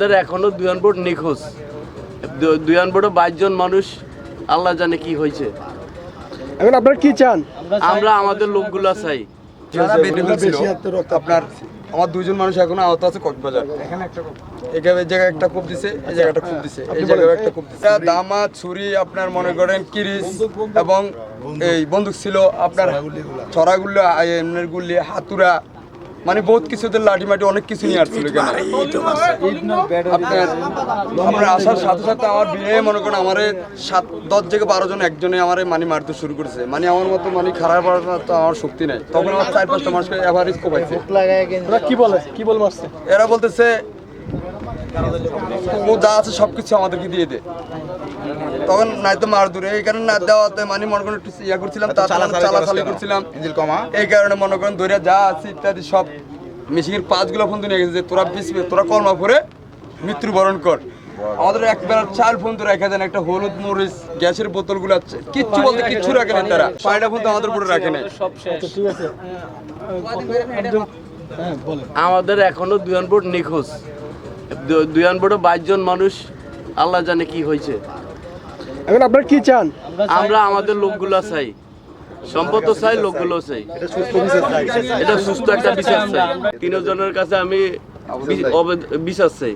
আমাদের এখনো দুয়ান বোর্ড নিখোঁজ। দুয়ান বোর্ডে 22 জন মানুষ, আল্লাহ জানে কি হয়েছে। এখন আপনারা কি চান? আমরা আমাদের লোকগুলা চাই। আপনার আমার 2 জন মানুষ এখনো আহত আছে কক্সবাজার। এই জায়গায় একটা কোপ দিছে, এই জায়গাটা কোপ দিছে, এই জায়গায় একটা কোপ দিছে। দামা ছুরি আপনার মনে করেন কিরিস এবং এই বন্দুক ছিল আপনার ছড়াগুলো এমনের গুলি হাতুড়া মানে বহুত কিছুতে লাঠি মাটি অনেক কিছু নিয়ে আসছিল এখানে। আপনার আসার সাথে সাথে আমার বিয়ে মনে করেন আমার 7-10 থেকে 12 জন একজনে আমার মানে মারতে শুরু করেছে। মানে আমার মতো মানে খারাপ তো আমার শক্তি নাই। তখন আমার 4-5টা মানুষকে এভারেজ কোপাইছে। কি বল মারছে? এরা বলতেছে ও যা আছে সবকিছু আমাদেরকে দিয়ে দে। তখন নাই তো মার দূরে এই কারণে না দেওয়াতে মানে মনে করেন ইয়া করছিলাম, চালাচালি করছিলাম, এই কারণে মনে করেন দৌড়ে যা আছে ইত্যাদি সব মেশিনের পাঁচগুলো ফোন নিয়ে গেছে যে তোরা কলমা করে মৃত্যুবরণ কর। আমাদের একবার চাল ফোন তো রেখে দেন, একটা হলুদ মরিচ গ্যাসের বোতলগুলো আছে, কিচ্ছু বলতে কিচ্ছু রাখে না তারা। পায়টা ফোন তো আমাদের উপরে রাখে না। ঠিক আছে, আমাদের এখনো দুয়ান বোর্ড নিখোঁজ। দুয়ান বোর্ডে 22 জন মানুষ, আল্লাহ জানে কি হয়েছে। এখন আপনারা কি চান? আমরা আমাদের লোকগুলা চাই, সম্পদ চাই, লোকগুলো চাই, এটা সুস্থ একটা বিচার চাই। 3 জনের কাছে আমি বিচার চাই।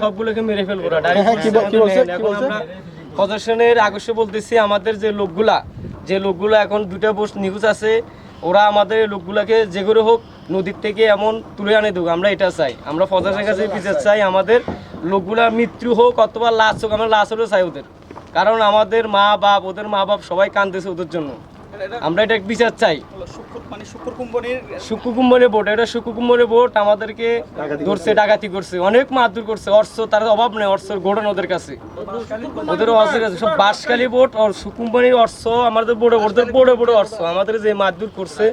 সবগুলোকে মেরে ফেলবো না। প্রশাসনের আগস্টে বলতেছি আমাদের যে লোকগুলো এখন 2টা পোস্ট নিউজ আছে, ওরা আমাদের লোকগুলাকে যে করে হোক নদীর থেকে এমন তুলে আনে দেবো, আমরা এটা চাই। আমরা প্রশাসনের কাছে বিচার চাই, আমাদের লোকগুলা মৃত্যু হোক অথবা লাশ হোক, আমরা লাশ হলেও চাই ওদের। কারণ আমাদের ওদের মা বাপ সবাই কাঁদতেছে ওদের জন্য। আমরা এটা বিচার চাই। শুক্র কুম্ভনের বোট, এটা শুক্র কুম্ভনের বোট আমাদেরকে ধরছে, ডাকাতি করছে, অনেক মারধর করছে। অর্থ তার অভাব নেই, অর্থের গোডন ওদের কাছে, ওদের অর্থের কাছে সব বাঁশখালী বোট আর সুকুম্বানির অর্থ আমাদের বড় অর্থ আমাদের যে মারধর করছে।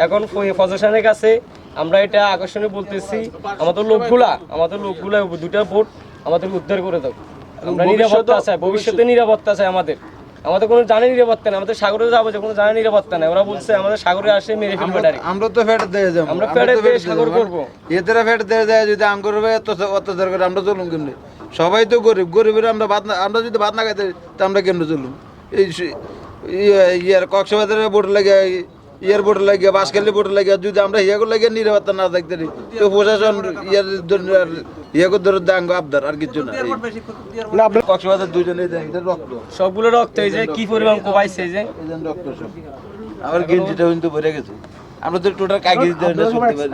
এখন প্রশাসনের কাছে আমরা এটা আকর্ষণে বলতেছি, আমাদের লোকগুলা 2টা বোট আমাদের উদ্ধার করে দাও। আমরা নিরাপত্তা চাই, ভবিষ্যতে নিরাপত্তা চাই। আমাদের কোনো জানে নিরাপত্তা নেই, আমাদের সাগরে যাবো যে কোনো জানে নিরাপত্তা নেই। ওরা বলছে আমাদের সাগরে আসে মেরে ফেলবে ডাইরেক্ট। আমরা তো ফেট দিয়ে যাবো, আমরা ফেটে দিয়ে সাগর করবো। এদেরা ফেট দিয়ে যায় যদি আঙ্গুর অত্যাচার করে আমরা চলুন কেমনি? সবাই তো গরিবের আমরা যদি ভাত না খাইতে তা আমরা কেমনে চলুন? এই ইয়ার কক্সবাজারের বোট লাগে, এয়ারপোর্টে লাগে, বাঁশখালী বোটে লাগে, যদি আমরা হিয়াগুলো লাগে নিরাপত্তা না থাকতে তো প্রশাসন ইয়াগুর ধরে দাঙ্গ আবদার আর কিছু না। আপনার কক্সবাজার 2 জনের রক্ত, সবগুলো রক্ত, এই যে কি পরিমাণ কোপাইছে, এই যে রক্ত সব। আমার গেঞ্জিটা কিন্তু ভরে গেছে। আমরা তো টোটাল কাগজ দিয়ে শুনতে পারি।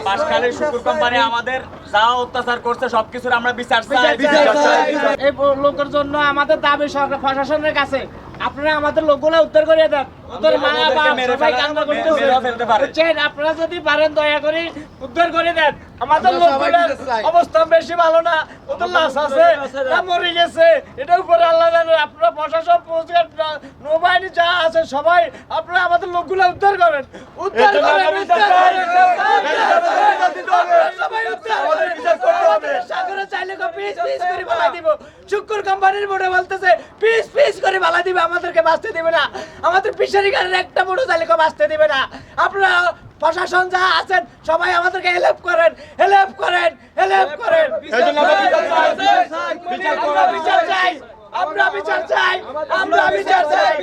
বাঁশখালীর শুকুর কোম্পানি আমাদের যা অত্যাচার করছে সবকিছুর আমরা বিচার চাই। এই লোকের জন্য আমাদের দাবি সরকার প্রশাসনের কাছে, আপনারা আমাদের লোকগুলো উদ্ধার করে দেন। ওদের মা বাপ সবাই কান্না করতেছে, আপনারা যদি পারেন দয়া করে উদ্ধার করে দেন। আমাদের লোকগুলোর অবস্থা বেশি ভালো না, ওদের লাশ আছে, মরে গেছে, এটার উপরে আল্লাহ জানে। আপনারা প্রশাসন নৌবাহিনী যা আছে সবাই আপনারা আমাদের লোকগুলো উদ্ধার করেন, উদ্ধার করেন। সাগরে চাইলে পিস পিস করে বালা দিব। শুক্র কোম্পানির বোর্ডে বলতেছে পিস পিস করে বালা দিবে, আমাদেরকে বাঁচতে দিবে না। আমাদের ফিশারি গাড়ির একটা বোর্ডও চাইলে বাঁচতে দিবে না। আপনারা প্রশাসন যা আছেন সবাই আমাদেরকে হেল্প করেন। আমরা বিচার চাই।